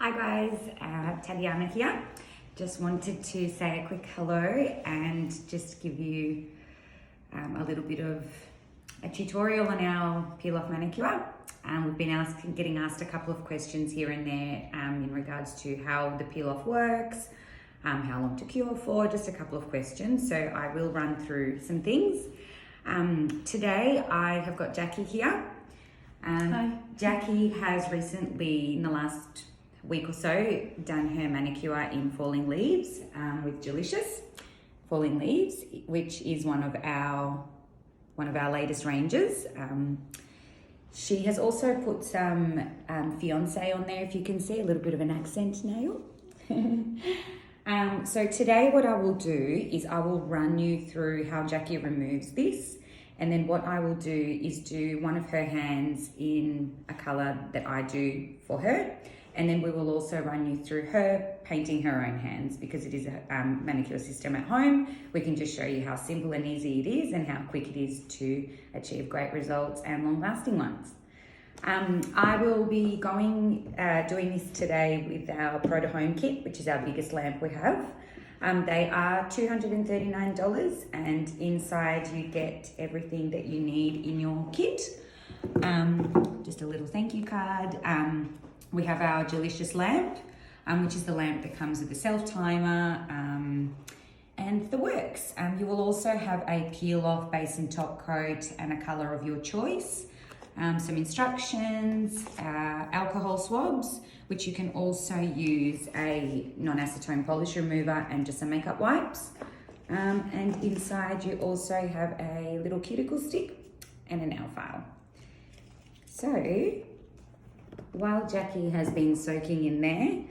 Hi guys, Tatyana here. Just wanted to say a quick hello and just give you a little bit of a tutorial on our peel off manicure. We've been getting asked a couple of questions here and there in regards to how the peel off works, how long to cure for, just a couple of questions. So I will run through some things. Today I have got Jackie here. Hi. Jackie has recently, in the last week or so, done her manicure in Falling Leaves with Gelicious Falling Leaves, which is one of our latest ranges. She has also put some Fiancé on there, if you can see, a little bit of an accent nail. So today what I will do is I will run you through how Jackie removes this, and then what I will do is do one of her hands in a colour that I do for her, and then we will also run you through her painting her own hands, because it is a manicure system at home. We can just show you how simple and easy it is and how quick it is to achieve great results and long-lasting ones. I will be doing this today with our Pro to Home kit, which is our biggest lamp we have. They are $239, and inside you get everything that you need in your kit. Just a little thank you card. We have our Gelicious lamp, which is the lamp that comes with the self-timer and the works. You will also have a peel-off base and top coat and a colour of your choice. Some instructions, alcohol swabs, which you can also use a non-acetone polish remover and just some makeup wipes. And inside you also have a little cuticle stick and a nail file. So while Jackie has been soaking in there,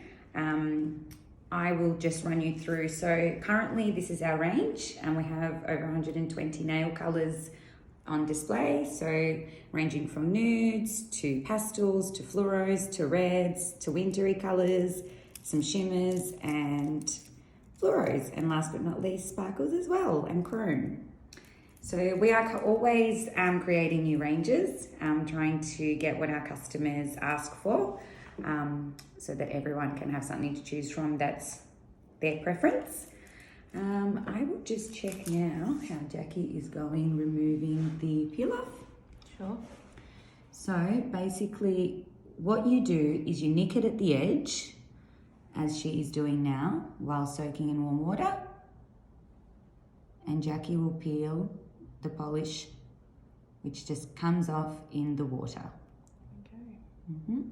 I will just run you through. So currently this is our range, and we have over 120 nail colours on display, so ranging from nudes to pastels to fluoros to reds to wintry colours, some shimmers and fluoros, and last but not least sparkles as well, and chrome. So we are always creating new ranges, trying to get what our customers ask for, so that everyone can have something to choose from that's their preference. I will just check now how Jackie is going removing the peel off. Sure. So basically what you do is you nick it at the edge, as she is doing now, while soaking in warm water, and Jackie will peel the polish, which just comes off in the water. Okay.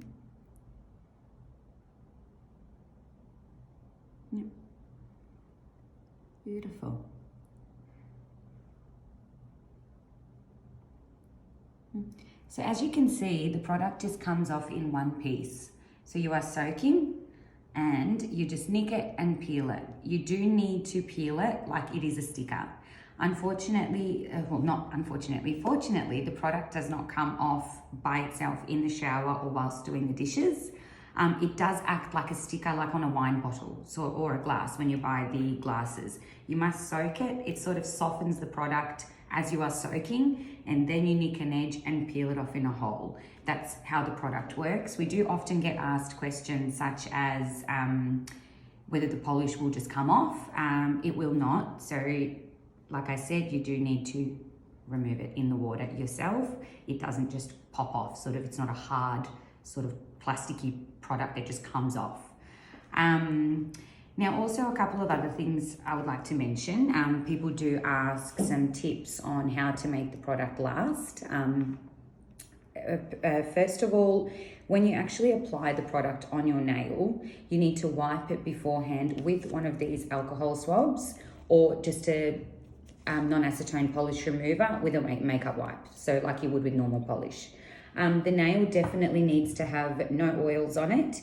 Yep. Beautiful. So as you can see, the product just comes off in one piece. So you are soaking and you just nick it and peel it. You do need to peel it like it is a sticker. Unfortunately, well, not unfortunately, fortunately, the product does not come off by itself in the shower or whilst doing the dishes. It does act like a sticker, like on a wine bottle or a glass when you buy the glasses. You must soak it. It sort of softens the product as you are soaking, and then you nick an edge and peel it off in a hole. That's how the product works. We do often get asked questions such as whether the polish will just come off. It will not. So like I said, you do need to remove it in the water yourself. It doesn't just pop off. It's not a hard sort of plasticky product that just comes off. Now also a couple of other things I would like to mention. People do ask some tips on how to make the product last. First of all, when you actually apply the product on your nail, you need to wipe it beforehand with one of these alcohol swabs, or just a non-acetone polish remover with a makeup wipe, so like you would with normal polish. The nail definitely needs to have no oils on it,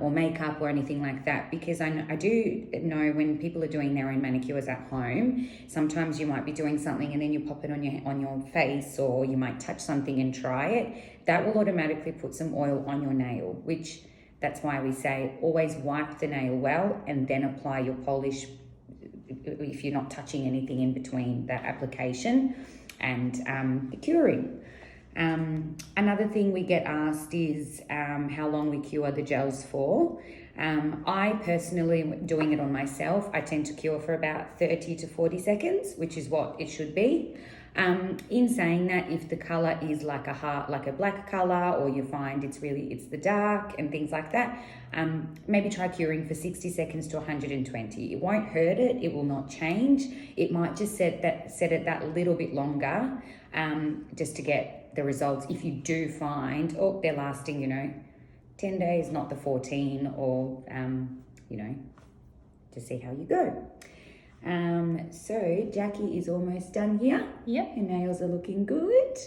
or makeup or anything like that, because I do know when people are doing their own manicures at home, sometimes you might be doing something and then you pop it on your face, or you might touch something and try it. That will automatically put some oil on your nail, which that's why we say always wipe the nail well and then apply your polish if you're not touching anything in between that application and the curing. Another thing we get asked is how long we cure the gels for. I personally, doing it on myself, I tend to cure for about 30 to 40 seconds, which is what it should be. In saying that, if the color is like a black color, or you find it's the dark and things like that, maybe try curing for 60 seconds to 120. It won't hurt it. It will not change. It might just set it that little bit longer, just to get the results. If you do find, they're lasting, 10 days, not the 14, or, to see how you go. So Jackie is almost done here. Yep. Her nails are looking good.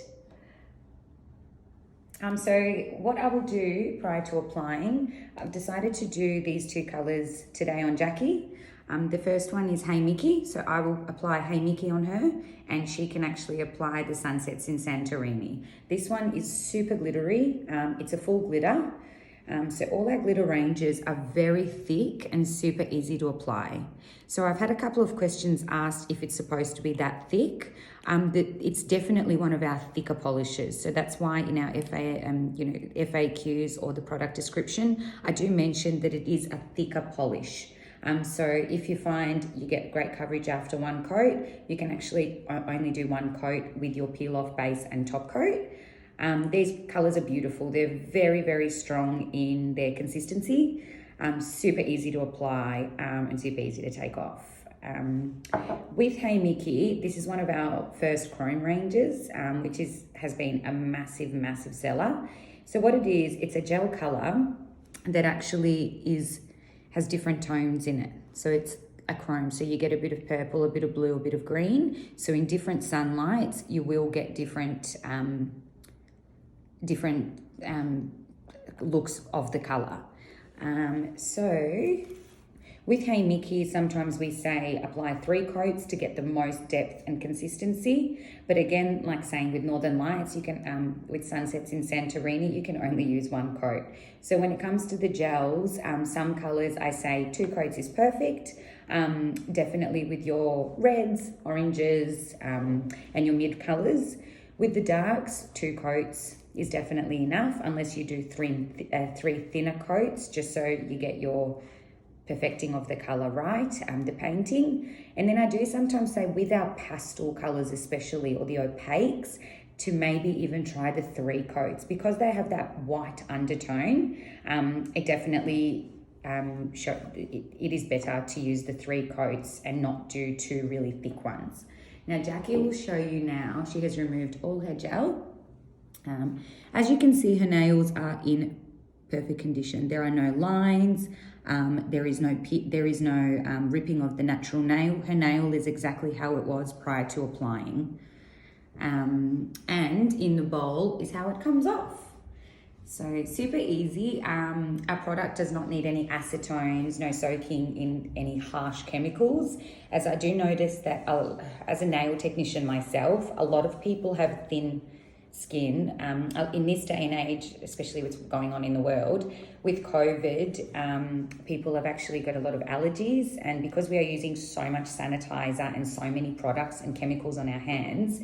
So what I will do prior to applying, I've decided to do these two colours today on Jackie. The first one is Hey Mickey, so I will apply Hey Mickey on her, and she can actually apply the Sunsets in Santorini. This one is super glittery. It's a full glitter. So all our glitter ranges are very thick and super easy to apply. So I've had a couple of questions asked if it's supposed to be that thick. It's definitely one of our thicker polishes. So that's why in our FAQs or the product description, I do mention that it is a thicker polish. So if you find you get great coverage after one coat, you can actually only do one coat with your peel off base and top coat. These colours are beautiful. They're very, very strong in their consistency, super easy to apply, and super easy to take off. With Hey Mickey, this is one of our first chrome ranges, which has been a massive, massive seller. So what it is, it's a gel colour that actually has different tones in it. So it's a chrome, so you get a bit of purple, a bit of blue, a bit of green. So in different sunlights, you will get different looks of the colour. So with Hey Mickey, sometimes we say apply 3 coats to get the most depth and consistency. But again, like saying with Northern Lights, you can with Sunsets in Santorini, you can only use 1 coat. So when it comes to the gels, some colours I say 2 coats is perfect. Definitely with your reds, oranges, and your mid colours. With the darks, 2 coats is definitely enough, unless you do 3 thinner coats, just so you get your perfecting of the colour right, the painting. And then I do sometimes say with our pastel colours especially, or the opaques, to maybe even try the 3 coats, because they have that white undertone. It definitely it is better to use the 3 coats and not do 2 really thick ones. Now Jackie will show you now. She has removed all her gel. As you can see, her nails are in perfect condition. There are no lines. There is no ripping of the natural nail. Her nail is exactly how it was prior to applying. And in the bowl is how it comes off. So super easy. Our product does not need any acetones, no soaking in any harsh chemicals. As I do notice that as a nail technician myself, a lot of people have thin skin. In this day and age, especially what's going on in the world with COVID, people have actually got a lot of allergies, and because we are using so much sanitizer and so many products and chemicals on our hands,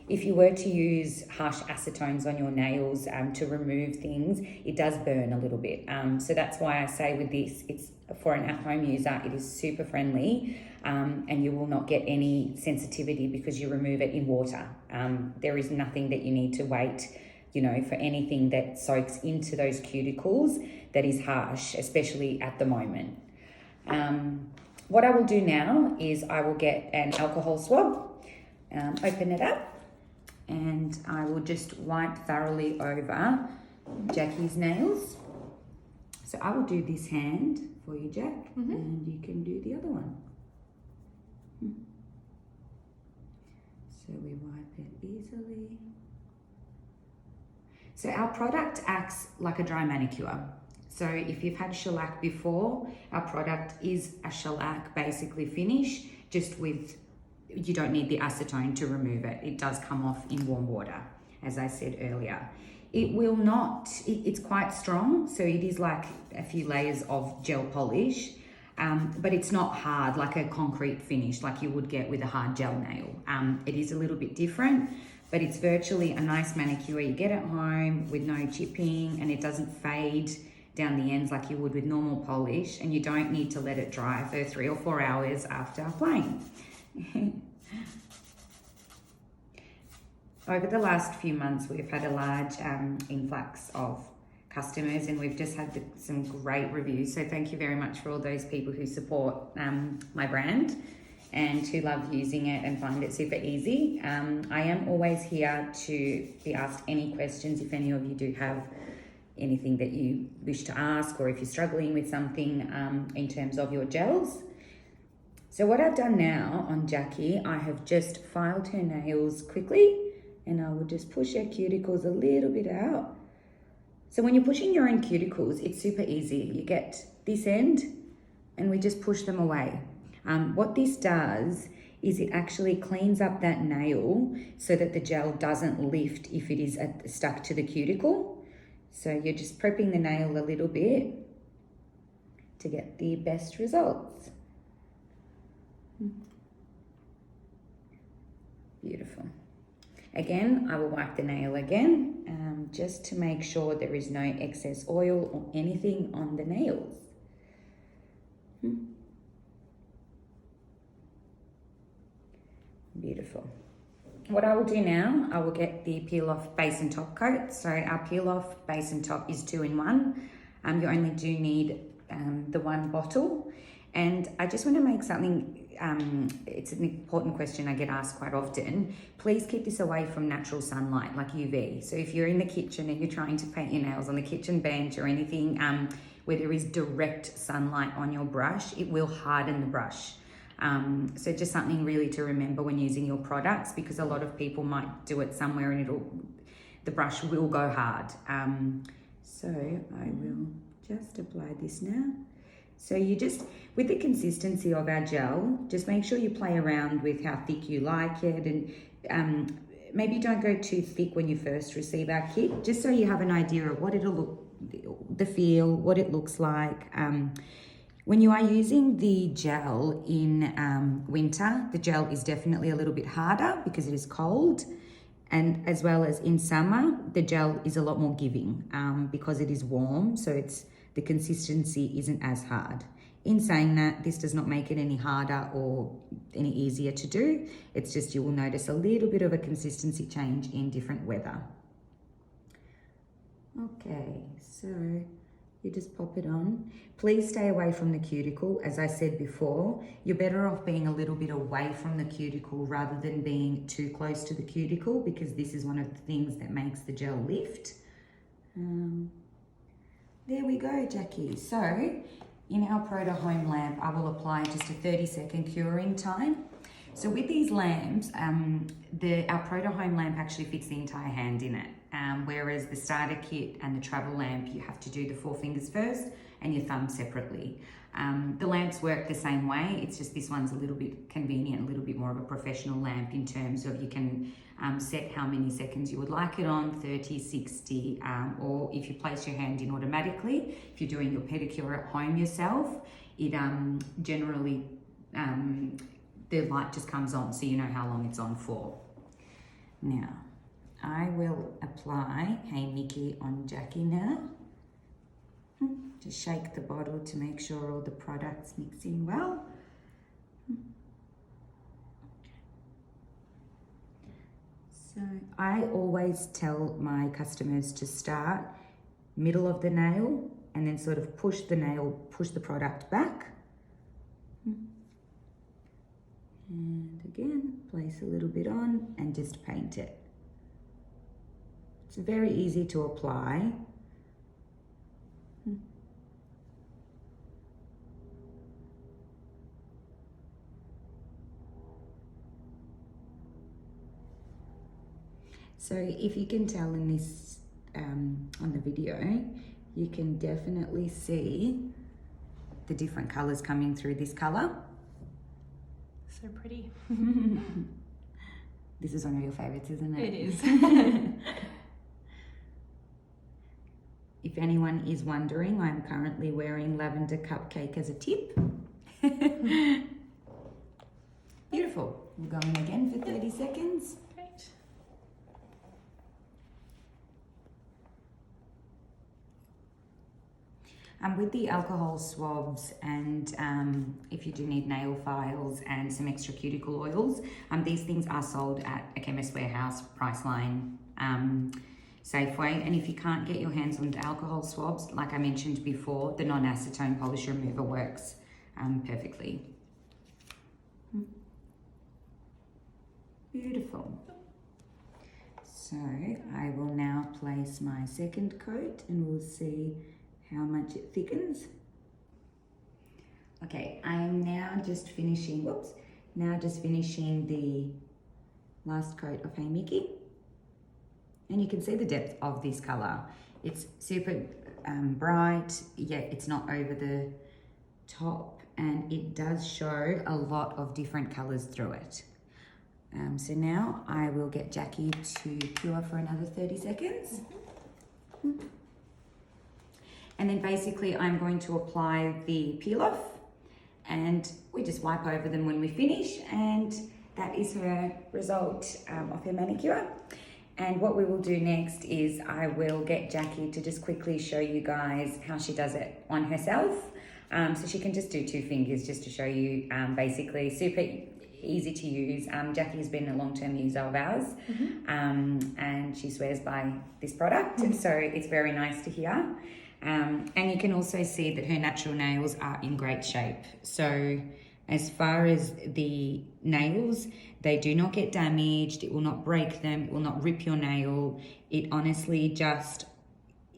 if you were to use harsh acetones on your nails to remove things, it does burn a little bit. So that's why I say with this, it's for an at-home user, it is super friendly, and you will not get any sensitivity because you remove it in water. There is nothing that you need to wait, for anything that soaks into those cuticles that is harsh, especially at the moment. What I will do now is I will get an alcohol swab, open it up, and I will just wipe thoroughly over Jackie's nails. So I will do this hand for you, Jack, and you can do the other one. So we wipe it easily. So our product acts like a dry manicure. So if you've had shellac before, our product is a shellac basically finish, just with, you don't need the acetone to remove it. It does come off in warm water, as I said earlier. It will not, it's quite strong, so it is like a few layers of gel polish, but it's not hard like a concrete finish like you would get with a hard gel nail. It is a little bit different. but it's virtually a nice manicure you get at home with no chipping, and it doesn't fade down the ends like you would with normal polish, and you don't need to let it dry for 3 or 4 hours after applying. Over the last few months, we've had a large influx of customers, and we've just had some great reviews. So thank you very much for all those people who support my brand and who love using it and find it super easy. I am always here to be asked any questions if any of you do have anything that you wish to ask, or if you're struggling with something in terms of your gels. So what I've done now on Jackie, I have just filed her nails quickly, and I will just push her cuticles a little bit out. So when you're pushing your own cuticles, it's super easy. You get this end and we just push them away. What this does is it actually cleans up that nail so that the gel doesn't lift if it is stuck to the cuticle. So you're just prepping the nail a little bit to get the best results. Beautiful. Again, I will wipe the nail again, just to make sure there is no excess oil or anything on the nails. Beautiful. What I will do now, I will get the peel off base and top coat. So our peel off base and top is 2 in 1. You only do need the one bottle. And I just want to make something, it's an important question I get asked quite often. Please keep this away from natural sunlight, like UV. So if you're in the kitchen and you're trying to paint your nails on the kitchen bench or anything where there is direct sunlight on your brush, it will harden the brush. So just something really to remember when using your products, because a lot of people might do it somewhere and the brush will go hard. So I will just apply this now. So you just, with the consistency of our gel, just make sure you play around with how thick you like it, and maybe don't go too thick when you first receive our kit, just so you have an idea of what it'll look, the feel, what it looks like. When you are using the gel in winter, the gel is definitely a little bit harder because it is cold, and as well as in summer, the gel is a lot more giving because it is warm, so the consistency isn't as hard. In saying that, this does not make it any harder or any easier to do. It's just you will notice a little bit of a consistency change in different weather. Okay, so you just pop it on. Please stay away from the cuticle. As I said before, you're better off being a little bit away from the cuticle rather than being too close to the cuticle, because this is one of the things that makes the gel lift. There we go, Jackie. So in our Proto Home lamp, I will apply just a 30-second curing time. So with these lamps, our Proto Home lamp actually fits the entire hand in it. Whereas the starter kit and the travel lamp, you have to do the 4 fingers first and your thumb separately. The lamps work the same way. It's just this one's a little bit convenient, a little bit more of a professional lamp in terms of you can set how many seconds you would like it on, 30, 60, or if you place your hand in automatically, if you're doing your pedicure at home yourself, it generally, the light just comes on so you know how long it's on for. Now, I will apply Hey Mickey on Jackie now. Just shake the bottle to make sure all the products mix in well. So I always tell my customers to start middle of the nail and then sort of push the product back. And again, place a little bit on and just paint it. It's very easy to apply. So if you can tell in this, on the video, you can definitely see the different colors coming through this color. So pretty. This is one of your favorites, isn't it? It is. If anyone is wondering, I'm currently wearing lavender cupcake as a tip. Beautiful. We'll go in again for 30 seconds. Great. With the alcohol swabs and if you do need nail files and some extra cuticle oils, these things are sold at a Chemist Warehouse, Priceline, Safeway. And if you can't get your hands on the alcohol swabs, like I mentioned before, the non-acetone polish remover works perfectly. Beautiful. So I will now place my second coat and we'll see how much it thickens. Okay, I am now just finishing, the last coat of Hey Mickey. And you can see the depth of this colour. It's super bright, yet it's not over the top, and it does show a lot of different colours through it. So now I will get Jackie to cure for another 30 seconds. And then basically I'm going to apply the peel off, and we just wipe over them when we finish, and that is her result of her manicure. And what we will do next is I will get Jackie to just quickly show you guys how she does it on herself. So she can just do 2 fingers just to show you, basically super easy to use. Jackie has been a long-term user of ours, and she swears by this product, so it's very nice to hear. And you can also see that her natural nails are in great shape. So as far as the nails, they do not get damaged, it will not break them, it will not rip your nail. It honestly just,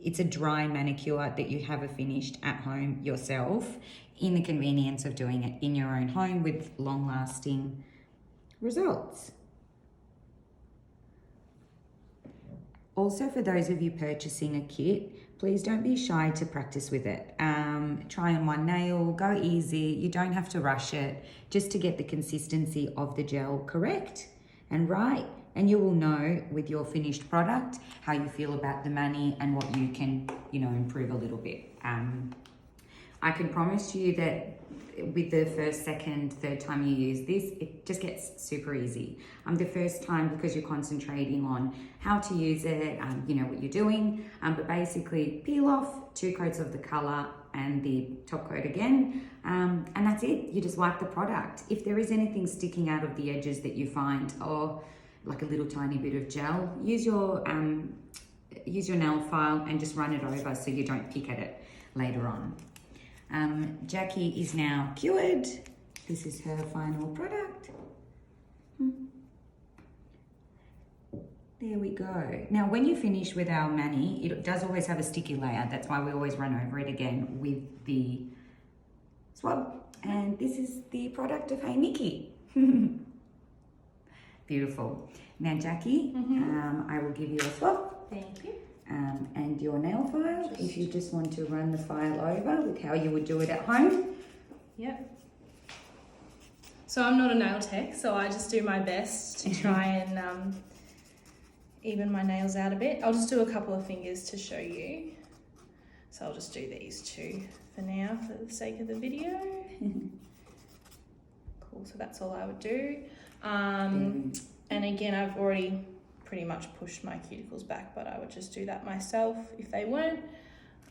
it's a dry manicure that you have finished at home yourself in the convenience of doing it in your own home with long-lasting results. Also, for those of you purchasing a kit, please don't be shy to practice with it. Try on one nail, go easy. You don't have to rush it, just to get the consistency of the gel correct and right. And you will know with your finished product how you feel about the mani and what you can, improve a little bit. I can promise you that with the first, second, third time you use this, it just gets super easy. The first time, because you're concentrating on how to use it, what you're doing, but basically peel off 2 coats of the color and the top coat again, and that's it. You just wipe the product. If there is anything sticking out of the edges that you find, or like a little tiny bit of gel, use your nail file and just run it over so you don't pick at it later on. Jackie is now cured. This is her final product. There we go. Now, when you finish with our mani, it does always have a sticky layer. That's why we always run over it again with the swab. And this is the product of Hey Mickey. Beautiful. Now, Jackie, I will give you a swab. Thank you. And your nail file, if you just want to run the file over with how you would do it at home. Yep. So I'm not a nail tech, so I just do my best to try and even my nails out a bit. I'll just do a couple of fingers to show you. So I'll just do these 2 for now for the sake of the video. Cool, so that's all I would do. And again, I've already pretty much pushed my cuticles back, but I would just do that myself if they weren't.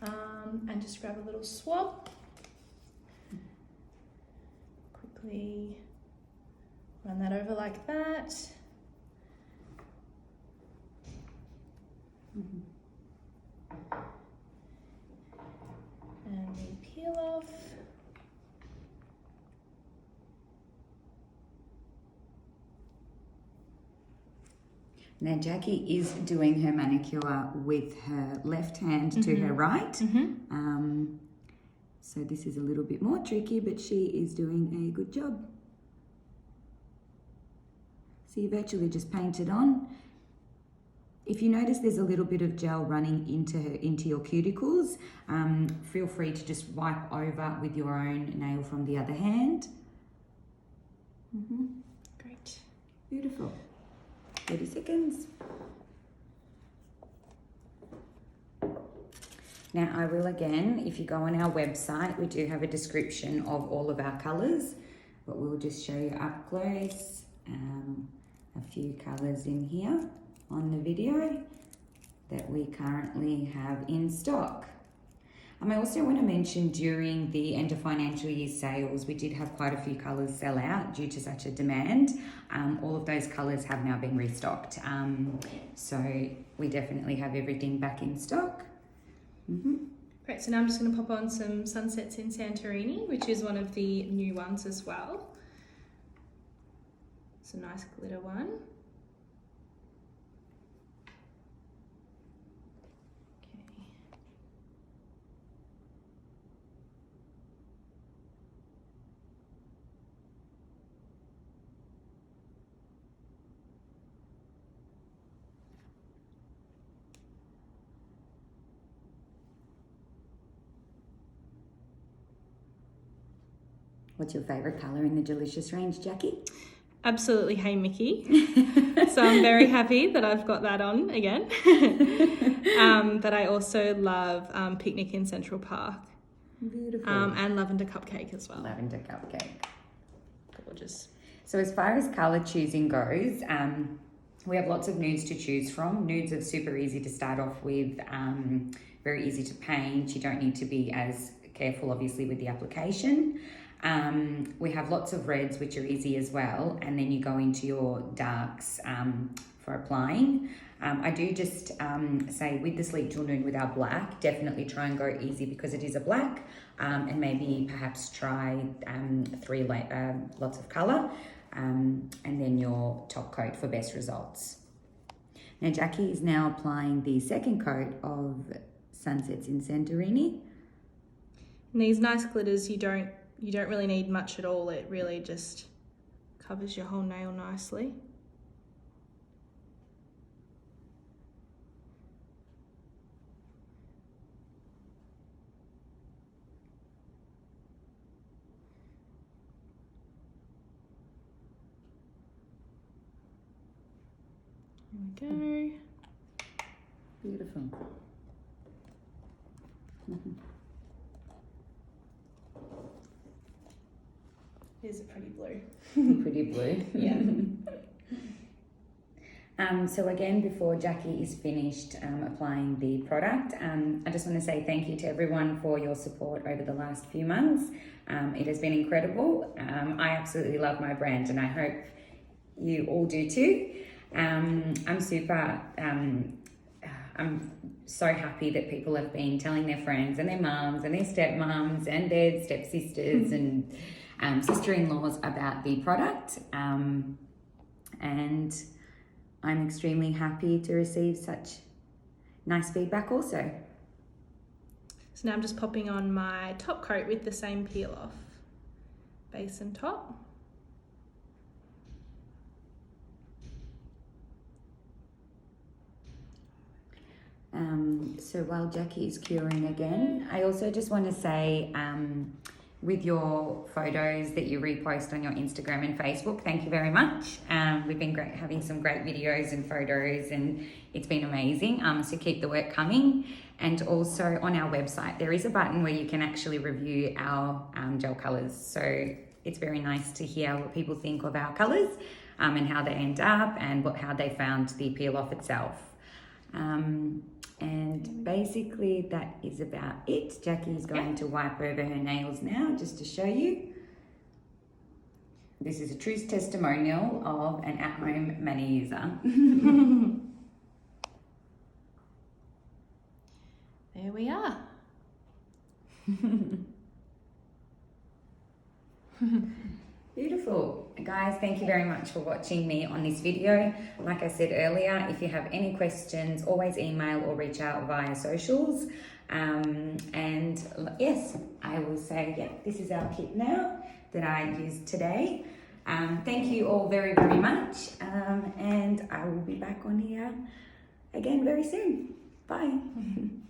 And just grab a little swab. Quickly run that over like that. And we peel off. Now, Jackie is doing her manicure with her left hand to her right. So this is a little bit more tricky, but she is doing a good job. So you virtually just paint it on. If you notice there's a little bit of gel running into your cuticles, feel free to just wipe over with your own nail from the other hand. Great. Beautiful. 30 seconds. Now I will again, if you go on our website, we do have a description of all of our colours, but we'll just show you up close a few colours in here on the video that we currently have in stock. I also want to mention during the end of financial year sales, we did have quite a few colours sell out due to such a demand. All of those colours have now been restocked. So we definitely have everything back in stock. Great, so now I'm just going to pop on some Sunsets in Santorini, which is one of the new ones as well. It's a nice glitter one. What's your favourite colour in the Gelicious range, Jackie? Absolutely, hey Mickey. So I'm very happy that I've got that on again. But I also love Picnic in Central Park. Beautiful. And Lavender Cupcake as well. Lavender Cupcake. Gorgeous. So as far as colour choosing goes, we have lots of nudes to choose from. Nudes are super easy to start off with, very easy to paint. You don't need to be as careful, obviously, with the application. We have lots of reds, which are easy as well, and then you go into your darks for applying. I do just say with the Sleep Till Noon with our black, definitely try and go easy because it is a black, and maybe perhaps try lots of colour, and then your top coat for best results. Now Jackie is now applying the second coat of Sunsets in Santorini. And these nice glitters, you don't really need much at all. It really just covers your whole nail nicely. There we go. Beautiful. Here's a pretty blue. Pretty blue. Yeah. So again, before Jackie is finished applying the product, I just want to say thank you to everyone for your support over the last few months. It has been incredible. I absolutely love my brand and I hope you all do too. I'm so happy that people have been telling their friends and their mums and their stepmums and their stepsisters and sister-in-laws about the product, and I'm extremely happy to receive such nice feedback also. So now I'm just popping on my top coat with the same peel off, base and top. So while Jackie is curing again, I also just want to say, with your photos that you repost on your Instagram and Facebook, thank you very much. We've been having some great videos and photos and it's been amazing. So keep the work coming. And also on our website, there is a button where you can actually review our gel colours. So it's very nice to hear what people think of our colours and how they end up and how they found the peel off itself. And basically that is about it. Jackie is going to wipe over her nails now just to show you. This is a true testimonial of an at-home mani user. There we are. Beautiful. Guys, thank you very much for watching me on this video. Like I said earlier, if you have any questions, always email or reach out via socials. And yes, I will say, this is our kit now that I used today. Thank you all very, very much. And I will be back on here again very soon. Bye.